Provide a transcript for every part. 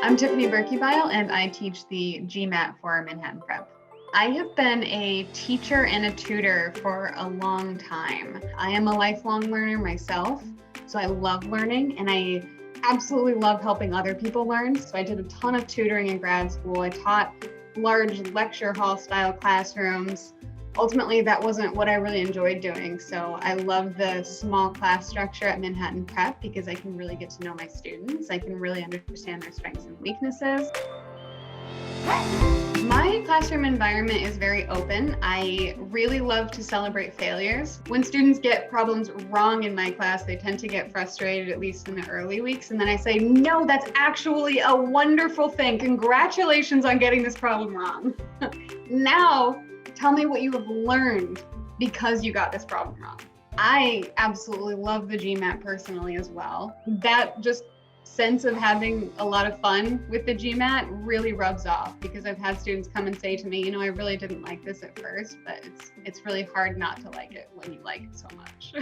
I'm Tiffany Berkebile, and I teach the GMAT for Manhattan Prep. I have been a teacher and a tutor for a long time. I am a lifelong learner myself, so I love learning, and I absolutely love helping other people learn. So I did a ton of tutoring in grad school. I taught large lecture hall style classrooms. Ultimately, that wasn't what I really enjoyed doing. So I love the small class structure at Manhattan Prep because I can really get to know my students. I can really understand their strengths and weaknesses. My classroom environment is very open. I really love to celebrate failures. When students get problems wrong in my class, they tend to get frustrated, at least in the early weeks. And then I say, no, that's actually a wonderful thing. Congratulations on getting this problem wrong. Now, tell me what you have learned because you got this problem wrong. I absolutely love the GMAT personally as well. That just sense of having a lot of fun with the GMAT really rubs off because I've had students come and say to me, I really didn't like this at first, but it's really hard not to like it when you like it so much.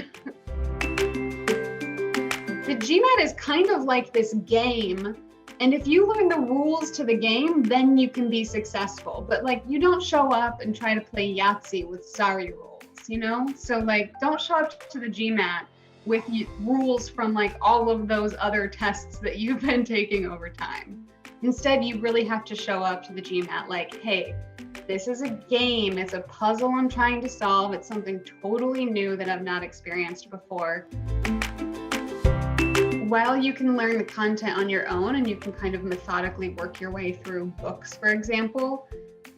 The GMAT is kind of like this game. And if you learn the rules to the game, then you can be successful. But you don't show up and try to play Yahtzee with sorry rules, So don't show up to the GMAT with rules from all of those other tests that you've been taking over time. Instead, you really have to show up to the GMAT hey, this is a game. It's a puzzle I'm trying to solve. It's something totally new that I've not experienced before. While you can learn the content on your own and you can kind of methodically work your way through books, for example,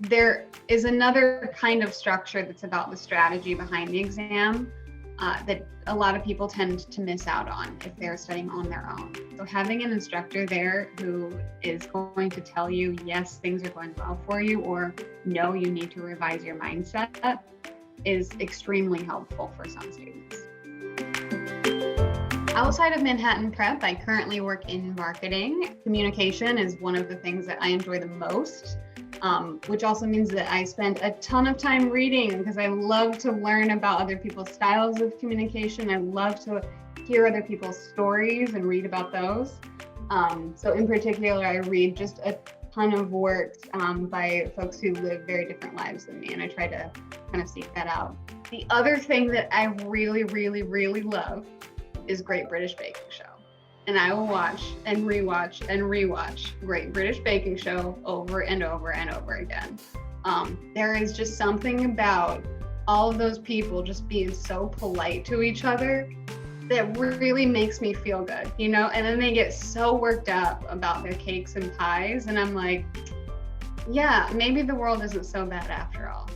there is another kind of structure that's about the strategy behind the exam that a lot of people tend to miss out on if they're studying on their own. So having an instructor there who is going to tell you, yes, things are going well for you, or no, you need to revise your mindset is extremely helpful for some students. Outside of Manhattan Prep, I currently work in marketing. Communication is one of the things that I enjoy the most, which also means that I spend a ton of time reading because I love to learn about other people's styles of communication. I love to hear other people's stories and read about those. So in particular, I read just a ton of works by folks who live very different lives than me, and I try to kind of seek that out. The other thing that I really, really, really love is Great British Baking Show. And I will watch and rewatch and rewatch Great British Baking Show over and over and over again. There is just something about all of those people just being so polite to each other that really makes me feel good, And then they get so worked up about their cakes and pies. And I'm like, yeah, maybe the world isn't so bad after all.